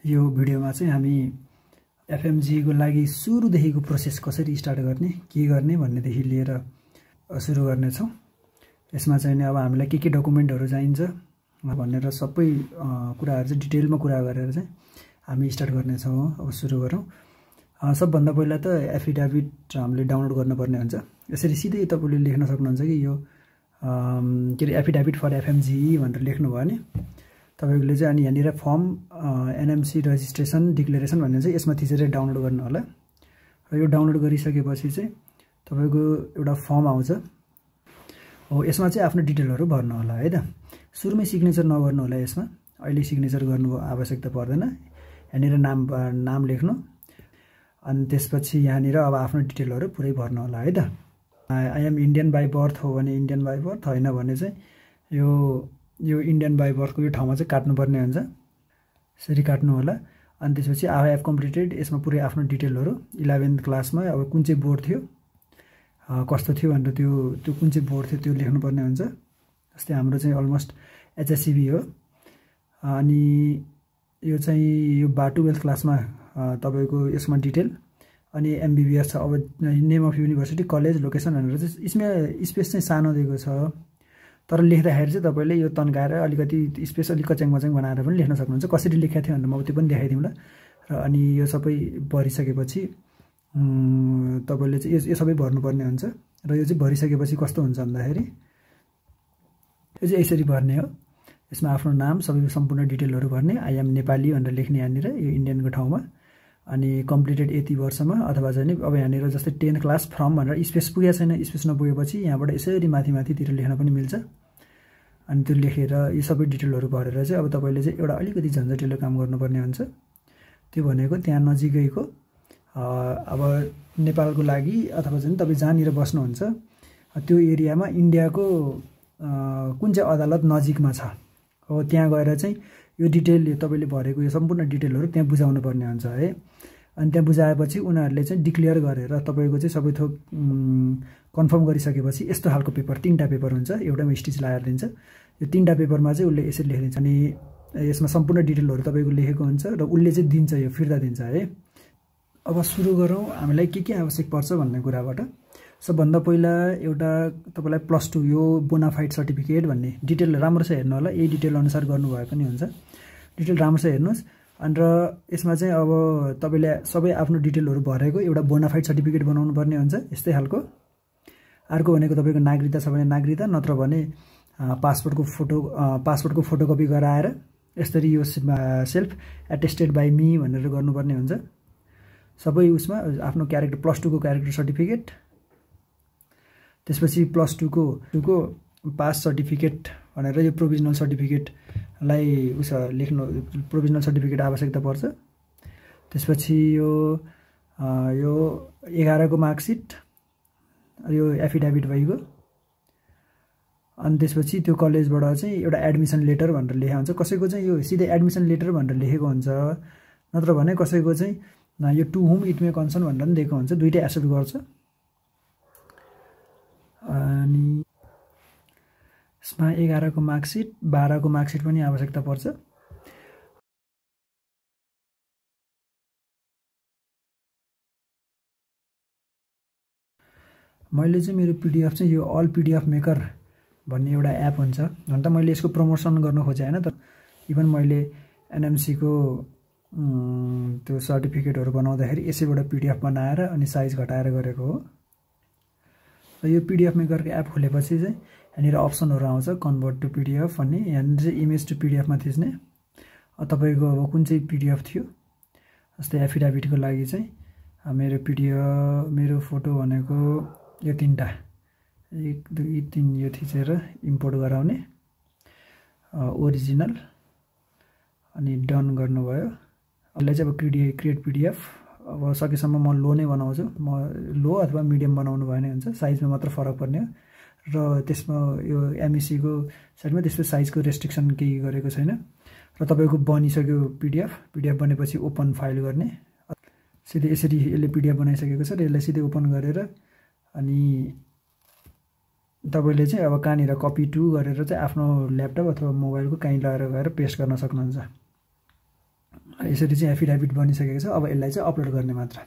यो भिडियोमा चाहिँ हामी एफएमजी को लागि सुरुदेखिको प्रोसेस कसरी स्टार्ट गर्ने के गर्ने भन्नेदेखि लिएर सुरु गर्ने छौं। यसमा चाहिँ अब हामीलाई के डकुमेन्टहरु चाहिन्छ भनेर सबै कुराहरु चाहिँ डिटेलमा कुरा गरेर चाहिँ हामी स्टार्ट गर्ने छौं। अब सुरु गरौँ। सबभन्दा पहिला त एफिडेभिट हामीले डाउनलोड गर्नुपर्ने हुन्छ। यसरी सिधै तपाईले लेख्न सक्नुहुन्छ कि यो के रे एफिडेभिट फर एफएमजी भनेर लेख्नु भयो नि तपाईले चाहिँ अनि यहाँनिर फर्म एनएमसी रजिस्ट्रेसन डिक्लेरेसन भन्ने चाहिँ यसमा थिचेर डाउनलोड गर्नु होला। र यो डाउनलोड गरिसकेपछि चाहिँ तपाईको एउटा फर्म आउँछ। हो यसमा चाहिँ आफ्नो डिटेलहरु भर्नु होला है त। सुरुमै सिग्नेचर नगर्नु होला यसमा। अहिले सिग्नेचर गर्नु आवश्यकता पर्दैन। यहाँनिर नाम लेख्नु अनि त्यसपछि यहाँनिर अब आफ्नो डिटेलहरु पुरै भर्नु होला है त। I am Indian by birth हो भने इन्डियन बाइ बर्थ, हैन भने चाहिँ यो इन्डियन बाइ बर्थको यो ठाउँमा चाहिँ काट्नुपर्ने हुन्छ। यसरी काट्नु होला। अनि त्यसपछि आई हेभ कम्प्लिटेड यसमा पुरै आफ्नो डिटेलहरु 11th क्लासमा अब कुन चाहिँ बोर्ड थियो कस्तो थियो भनेर त्यो कुन चाहिँ बोर्ड थियो त्यो लेख्नुपर्ने हुन्छ। जस्तै हाम्रो चाहिँ अलमोस्ट एचएससीबी हो। अनि यो चाहिँ यो 12th क्लासमा तपाईको यसमा डिटेल अनि एमबीबीएस छ। अब name of university college location भनेर चाहिँ यसमा स्पेस चाहिँ सानो दिएको छ। तर लेख्दाखेरि चाहिँ तपाईले यो तन्काएर अलिकति स्पेस अलि कच्याङ बनाएर पनि लेख्न सक्नुहुन्छ। कसरी लेखेको थियो भनेर म त्यो पनि देखाइदिउँला। र अनि यो सबै भरिसकेपछि तपाईले चाहिँ यो सबै भर्नुपर्ने हुन्छ। र यो चाहिँ भरिसकेपछि कस्तो हुन्छ भन्दाखेरि यो चाहिँ यसरी भर्ने हो। यसमा आफ्नो नाम सबै सम्पूर्ण डिटेलहरु भर्ने। आई एम नेपाली भनेर लेख्ने यहाँनिर यो इन्डियनको ठाउँमा। अनि कम्प्लिटेड यति वर्षमा अथवा चाहिँ अब यहाँनिर जस्तै 10 क्लास फ्रम भनेर स्पेस पुगेको छैन। स्पेस नपुगेपछि यहाँबाट यसरी माथितिर लेख्न पनि मिल्छ। अनि त्यो लेखेर यो सबै डिटेलहरु भरेर चाहिँ अब तपाईले चाहिँ एउटा अलिकति झन्झटिलो काम गर्नुपर्ने हुन्छ। त्यो भनेको त्यहाँ नजिकैको अब नेपालको लागि अथवा चाहिँ तपाई जहाँनिर बस्नुहुन्छ त्यो एरियामा इन्डियाको कुन चाहिँ अदालत नजिकमा छ हो त्यहाँ गएर चाहिँ यो डिटेल तपाईले भरेको यो सम्पूर्ण डिटेलहरु त्यहाँ बुझाउनु पर्ने हुन्छ है। अनि त्यहाँ बुझाएपछि उनीहरुले चाहिँ डिक्लेयर गरेर तपाईको चाहिँ सबै थोक कन्फर्म गरिसकेपछि यस्तो खालको पेपर 3टा पेपर हुन्छ। एउटामा स्टिच लगाएर दिन्छ। यो 3टा पेपरमा चाहिँ उले यसरी लेखिदिन्छ। अनि यसमा सम्पूर्ण डिटेलहरु तपाईको लेखेको हुन्छ र उले चाहिँ दिन्छ, यो फिर्ता दिन्छ है। अब सुरु गरौँ हामीलाई के आवश्यक पर्छ भन्ने कुराबाट। सबभन्दा पहिला एउटा तपाईलाई +2 यो बोनाफाइड सर्टिफिकेट भन्ने डिटेल राम्रोसँग हेर्नु होला। यही डिटेल अनुसार गर्नु भए पनि हुन्छ। डिटेल राम्रोसँग हेर्नुस्। अनि र यसमा चाहिँ अब तपाईले सबै आफ्नो डिटेलहरु भरेको एउटा बोनाफाइड सर्टिफिकेट बनाउनु पर्ने हुन्छ यस्तै खालको। अर्को भनेको तपाईको नागरिकता छ भने नागरिकता, नत्र भने पासपोर्टको फोटोकपी गराएर यसरी यो सेल्फ एटेस्टेड बाइ मी भनेर गर्नुपर्ने हुन्छ। सबै उसमा आफ्नो क्यारेक्टर +2 को क्यारेक्टर सर्टिफिकेट, त्यसपछि +2 को पास सर्टिफिकेट भनेर यो प्रोभिजनल सर्टिफिकेटलाई लेख्नु। प्रोभिजनल सर्टिफिकेट आवश्यकता पर्छ। त्यसपछि यो 11 को मार्कसिट, यो एफिडेभिट भइगयो। अनि त्यसपछि त्यो कलेजबाट चाहिँ एउटा एडमिसन लेटर भनेर लेखेको हुन्छ। कसैको चाहिँ यो सिधै एडमिसन लेटर भनेर लेखेको हुन्छ, नत्र भने कसैको चाहिँ यो टु हुम इट मे कन्सर्न भनेर पनि दिएको हुन्छ। दुईटै एक्सेप्ट गर्छ। अनि यसमा 11 को मार्कसिट 12 को मार्कसिट पनि आवश्यकता पर्छ। मैले चाहिँ मेरो पीडीएफ चाहिँ यो अल पीडीएफ मेकर भन्ने एउटा एप हुन्छ। हुन त मैले यसको प्रमोसन गर्न खोजे हैन त। इभन मैले एनएमसी को त्यो सर्टिफिकेटहरु बनाउँदाखेरि यसैबाट पीडीएफ बनाएर अनि साइज घटाएर गरेको हो। र यो पीडीएफ मेकरको एप खोलेपछि चाहिँ यहाँनिर अप्सनहरु आउँछ कन्भर्ट टु पीडीएफ भन्ने। यहाँनिर चाहिँ इमेज टु पीडीएफ मा थिच्ने। तपाईको अब कुन चाहिँ पीडीएफ थियो जस्तै एफिडेभिटको लागि चाहिँ मेरो पीडीएफ मेरो फोटो भनेको यो 3टा 1 2 3 यो थिचेर इम्पोर्ट गराउने ओरिजिनल अनि डन गर्नुभयो। अहिले चाहिँ अब क्रिएट पीडीएफ अब सकेसम्म म लो नै बनाउँछु। म लो अथवा मिडियम बनाउनु भयो भने हुन्छ। साइजमा मात्र फरक पर्ने हो। र त्यसमा यो एमईसी को साइडमा त्यसको साइजको रेस्ट्रिक्सन केही गरेको छैन। र तपाईको बनिसक्यो पीडीएफ बनेपछि ओपन फाइल गर्ने। सिधै यसरी यसले पीडीएफ बनाइसकेको छ र यसलाई सिधै ओपन गरेर अनि तपाईले चाहिँ अब कहाँनिर कपी टु गरेर चाहिँ आफ्नो ल्यापटप अथवा मोबाइलको कहीँ लगाएर गएर पेस्ट गर्न सक्नुहुन्छ। यसरी चाहिँ एफिडेभिट बनिसकेको छ। अब यसलाई चाहिँ अपलोड गर्ने मात्र।